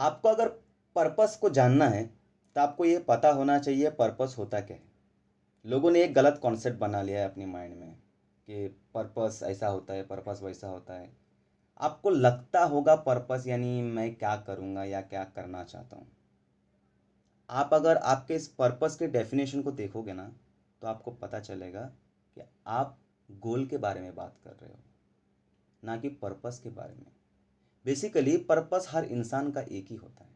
आपको अगर पर्पस को जानना है तो आपको ये पता होना चाहिए पर्पस होता क्या है। लोगों ने एक गलत कॉन्सेप्ट बना लिया है अपनी माइंड में कि पर्पस ऐसा होता है, पर्पस वैसा होता है। आपको लगता होगा पर्पस यानी मैं क्या करूँगा या क्या करना चाहता हूँ। आप अगर आपके इस पर्पस के डेफिनेशन को देखोगे ना, तो आपको पता चलेगा कि आप गोल के बारे में बात कर रहे हो, ना कि पर्पस के बारे में। बेसिकली पर्पस हर इंसान का एक ही होता है।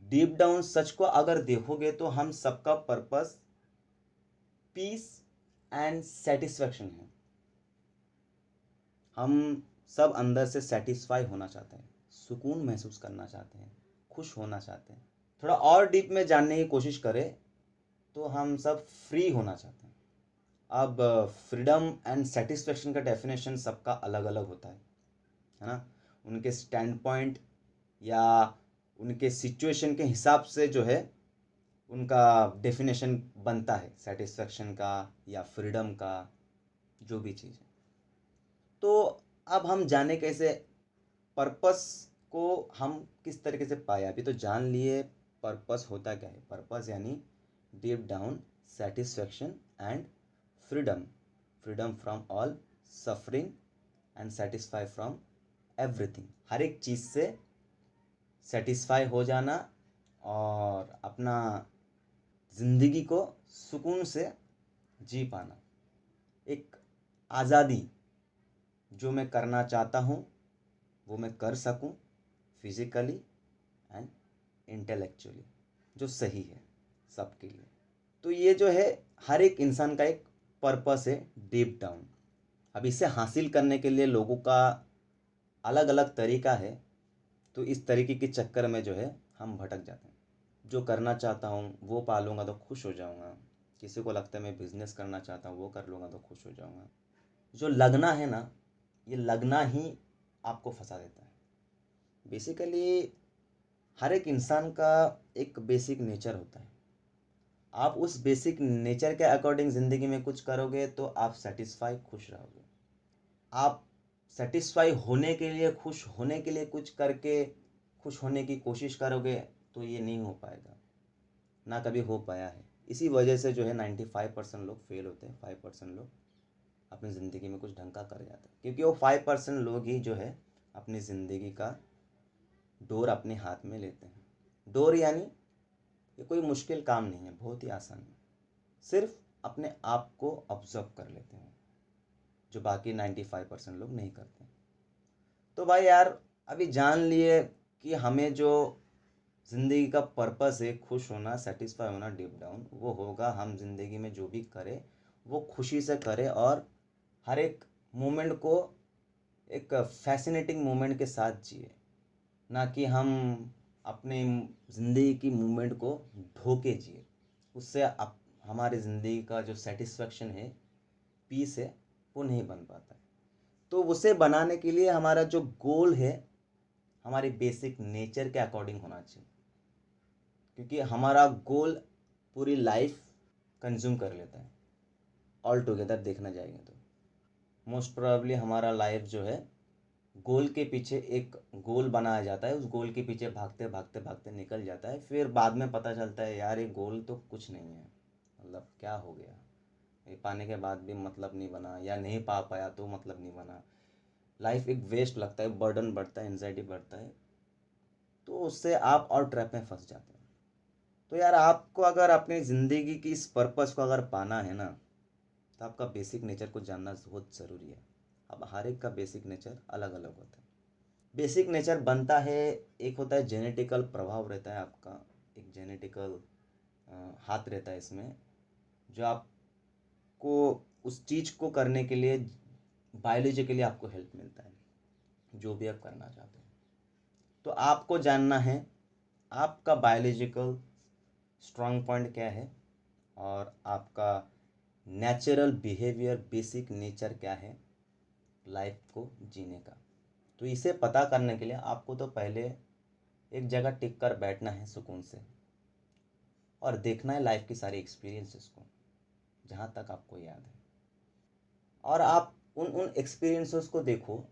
डीप डाउन सच को अगर देखोगे तो हम सबका पर्पस पीस एंड सेटिस्फैक्शन है। हम सब अंदर से सेटिस्फाई होना चाहते हैं, सुकून महसूस करना चाहते हैं, खुश होना चाहते हैं। थोड़ा और डीप में जानने की कोशिश करें तो हम सब फ्री होना चाहते हैं। अब फ्रीडम एंड सेटिस्फेक्शन का डेफिनेशन सबका अलग अलग होता है ना। उनके स्टैंड पॉइंट या उनके सिचुएशन के हिसाब से जो है उनका डेफिनेशन बनता है सेटिस्फेक्शन का या फ्रीडम का, जो भी चीज़ है। तो अब हम जाने कैसे पर्पस को हम किस तरीके से पाए। अभी तो जान लिए पर्पस होता क्या है। पर्पस यानी deep down satisfaction and freedom, freedom from all suffering and satisfy from everything. हर एक चीज़ से सेटिस्फाई हो जाना और अपना ज़िंदगी को सुकून से जी पाना। एक आज़ादी, जो मैं करना चाहता हूँ वो मैं कर सकूँ, फिजिकली एंड इंटेलेक्चुअली, जो सही है सबके लिए। तो ये जो है हर एक इंसान का एक पर्पस है डीप डाउन। अब इसे हासिल करने के लिए लोगों का अलग अलग तरीका है। तो इस तरीके के चक्कर में जो है हम भटक जाते हैं। जो करना चाहता हूँ वो पालूंगा तो खुश हो जाऊंगा। किसी को लगता है मैं बिजनेस करना चाहता हूँ वो कर लूँगा तो खुश हो जाऊंगा। जो लगना है ना, ये लगना ही आपको फंसा देता है। बेसिकली हर एक इंसान का एक बेसिक नेचर होता है। आप उस बेसिक नेचर के अकॉर्डिंग ज़िंदगी में कुछ करोगे तो आप सेटिस्फाई, खुश रहोगे। आप सेटिस्फाई होने के लिए, खुश होने के लिए कुछ करके खुश होने की कोशिश करोगे तो ये नहीं हो पाएगा, ना कभी हो पाया है। इसी वजह से जो है 95% लोग फेल होते हैं, 5% लोग अपनी ज़िंदगी में कुछ ढंग का कर जाते हैं। क्योंकि वो 5% लोग ही जो है अपनी ज़िंदगी का डोर अपने हाथ में लेते हैं। डोर यानी ये कोई मुश्किल काम नहीं है, बहुत ही आसान है। सिर्फ अपने आप को ऑब्जर्व कर लेते हैं, जो बाकी 95% लोग नहीं करते। तो भाई यार, अभी जान लिए कि हमें जो ज़िंदगी का पर्पस है खुश होना, सेटिस्फाई होना डीप डाउन, वो होगा हम ज़िंदगी में जो भी करें वो खुशी से करें और हर एक मोमेंट को एक फैसिनेटिंग मोमेंट के साथ जिए, ना कि हम अपने ज़िंदगी की मूवमेंट को ढोके जिए। उससे हमारी ज़िंदगी का जो सेटिस्फेक्शन है, पीस है, वो नहीं बन पाता है। तो उसे बनाने के लिए हमारा जो गोल है हमारे बेसिक नेचर के अकॉर्डिंग होना चाहिए। क्योंकि हमारा गोल पूरी लाइफ कंज्यूम कर लेता है। ऑल टुगेदर देखना जाएंगे तो मोस्ट प्रोबेबली हमारा लाइफ जो है गोल के पीछे एक गोल बनाया जाता है, उस गोल के पीछे भागते भागते भागते निकल जाता है। फिर बाद में पता चलता है यार ये गोल तो कुछ नहीं है, मतलब क्या हो गया, ये पाने के बाद भी मतलब नहीं बना, या नहीं पा पाया तो मतलब नहीं बना। लाइफ एक वेस्ट लगता है, बर्डन बढ़ता है, एनजाइटी बढ़ता है। तो उससे आप और ट्रैप में फंस जाते हैं। तो यार आपको अगर अपनी ज़िंदगी की इस पर्पस को अगर पाना है ना, तो आपका बेसिक नेचर को जानना बहुत ज़रूरी है। अब हर एक का बेसिक नेचर अलग अलग होता है। बेसिक नेचर बनता है, एक होता है जेनेटिकल प्रभाव रहता है आपका, एक जेनेटिकल हाथ रहता है इसमें, जो आपको उस चीज़ को करने के लिए बायोलॉजिकली आपको हेल्प मिलता है, जो भी आप करना चाहते हो। तो आपको जानना है आपका बायोलॉजिकल स्ट्रॉन्ग पॉइंट क्या है और आपका नेचुरल बिहेवियर, बेसिक नेचर क्या है लाइफ को जीने का। तो इसे पता करने के लिए आपको तो पहले एक जगह टिक कर बैठना है सुकून से, और देखना है लाइफ की सारी एक्सपीरियंसेस को, जहाँ तक आपको याद है। और आप उन उन एक्सपीरियंसेस को देखो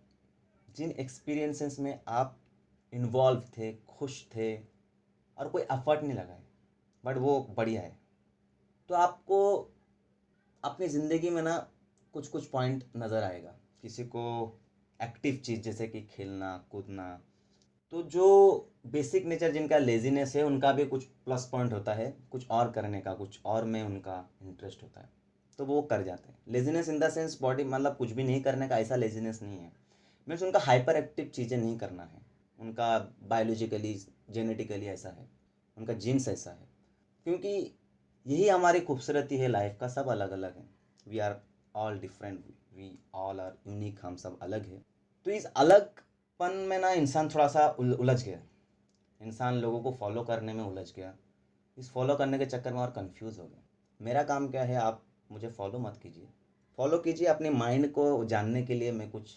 जिन एक्सपीरियंसेस में आप इन्वॉल्व थे, खुश थे और कोई एफर्ट नहीं लगाए, बट वो बढ़िया है। तो आपको अपनी ज़िंदगी में ना कुछ कुछ पॉइंट नज़र आएगा। किसी को एक्टिव चीज़ जैसे कि खेलना कूदना, तो जो बेसिक नेचर जिनका लेजीनेस है उनका भी कुछ प्लस पॉइंट होता है, कुछ और करने का, कुछ और में उनका इंटरेस्ट होता है, तो वो कर जाते हैं। Laziness in the sense body मतलब कुछ भी नहीं करने का, ऐसा लेजीनेस नहीं है। मीन्स उनका हाइपर एक्टिव चीज़ें नहीं करना है, उनका बायोलॉजिकली जेनेटिकली ऐसा है, उनका जीन्स ऐसा है। क्योंकि यही हमारी खूबसूरती है लाइफ का, सब अलग अलग है। We are all different, we all are unique, हम सब अलग है। तो इस अलगपन में ना इंसान थोड़ा सा उलझ गया, इंसान लोगों को फॉलो करने में उलझ गया, इस फॉलो करने के चक्कर में और कंफ्यूज हो गया। मेरा काम क्या है, आप मुझे फॉलो मत कीजिए, फॉलो कीजिए अपने माइंड को जानने के लिए। मैं कुछ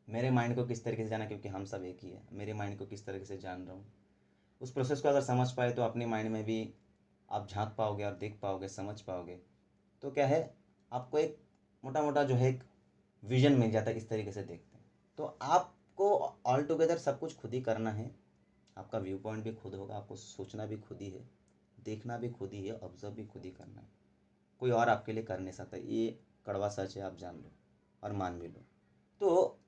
मेरे माइंड को किस तरीके से जाना, क्योंकि हम सब एक ही है, मेरे माइंड को किस तरीके से जान रहा हूँ, उस प्रोसेस को अगर समझ पाए तो अपने माइंड में भी आप झांक पाओगे और देख पाओगे, समझ पाओगे। तो क्या है, आपको एक मोटा मोटा जो है एक विजन मिल जाता है, इस तरीके से देखते हैं। तो आपको ऑल टुगेदर सब कुछ खुद ही करना है, आपका व्यू पॉइंट भी खुद होगा, आपको सोचना भी खुद ही है, देखना भी खुद ही है, ऑब्जर्व भी खुद ही करना है। कोई और आपके लिए कर नहीं सकता, ये कड़वा सच है, आप जान लो और मान भी लो। तो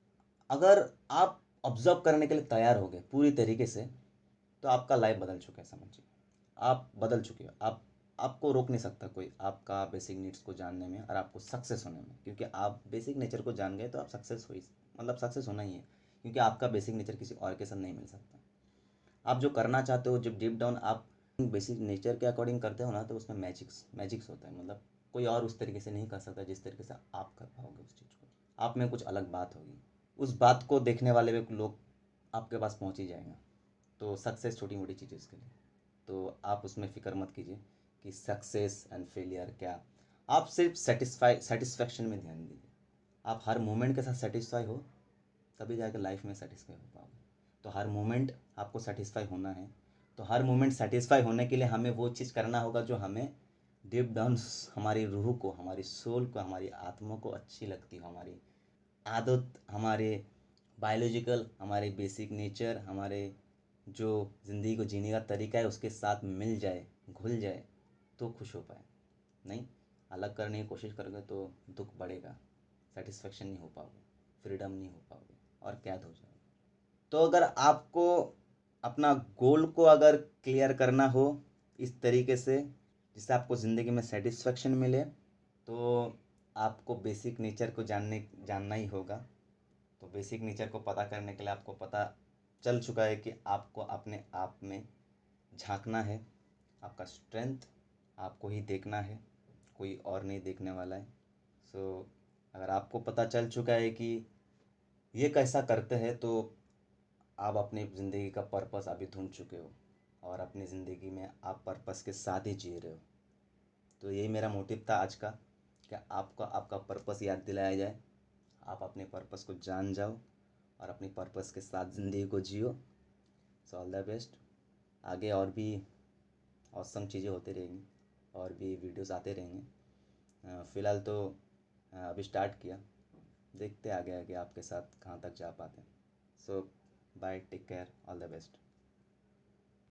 अगर आप ऑब्जर्व करने के लिए तैयार हो गए पूरी तरीके से, तो आपका लाइफ बदल चुका है, समझिए आप बदल चुके हो। आप आपको रोक नहीं सकता कोई आपका बेसिक नीड्स को जानने में और आपको सक्सेस होने में, क्योंकि आप बेसिक नेचर को जान गए तो आप सक्सेस हो ही, मतलब सक्सेस होना ही है, क्योंकि आपका बेसिक नेचर किसी और के साथ नहीं मिल सकता। आप जो करना चाहते हो, जब डीप डाउन आप बेसिक नेचर के अकॉर्डिंग करते हो ना, तो उसमें मैजिक्स मैजिक्स होता है। मतलब कोई और उस तरीके से नहीं कर सकता जिस तरीके से आप कर पाओगे उस चीज़ को। आप में कुछ अलग बात होगी, उस बात को देखने वाले भी लोग आपके पास पहुंच ही जाएंगे। तो सक्सेस छोटी मोटी चीज़ है उसके लिए, तो आप उसमें फ़िक्र मत कीजिए कि सक्सेस एंड फेलियर क्या। आप सिर्फ सेटिस्फैक्शन में ध्यान दीजिए। आप हर मोमेंट के साथ सेटिस्फाई हो, तभी जाकर लाइफ में सेटिस्फाई हो पाओगे। तो हर मोमेंट आपको सेटिस्फाई होना है, तो हर मोमेंट सेटिस्फाई होने के लिए हमें वो चीज़ करना होगा जो हमें डीप डाउन हमारी रूह को, हमारी सोल को, हमारी आत्मा को अच्छी लगती हो, हमारी आदत, हमारे बायोलॉजिकल, हमारे बेसिक नेचर, हमारे जो ज़िंदगी को जीने का तरीका है उसके साथ मिल जाए, घुल जाए, तो खुश हो पाए। नहीं, अलग करने की कोशिश करोगे तो दुख बढ़ेगा, सेटिस्फेक्शन नहीं हो पाओगे, फ्रीडम नहीं हो पाओगे और कैद हो जाओगे। तो अगर आपको अपना गोल को अगर क्लियर करना हो इस तरीके से जिससे आपको ज़िंदगी में सेटिस्फेक्शन मिले, तो आपको बेसिक नेचर को जानना ही होगा। तो बेसिक नेचर को पता करने के लिए आपको पता चल चुका है कि आपको अपने आप में झांकना है, आपका स्ट्रेंथ आपको ही देखना है, कोई और नहीं देखने वाला है। सो अगर आपको पता चल चुका है कि ये कैसा करते हैं, तो आप अपनी ज़िंदगी का पर्पस अभी ढूंढ चुके हो और अपनी ज़िंदगी में आप पर्पस के साथ ही जी रहे हो। तो यही मेरा मोटिव था आज का, कि आपको आपका पर्पस याद दिलाया जाए, आप अपने पर्पस को जान जाओ और अपनी पर्पस के साथ ज़िंदगी को जियो। So all the best. आगे और भी ऑसम चीज़ें होती रहेंगी और भी वीडियोस आते रहेंगे। फ़िलहाल तो अभी स्टार्ट किया, देखते आगे आगे आपके साथ कहाँ तक जा पाते हैं। So bye, take care, all the best.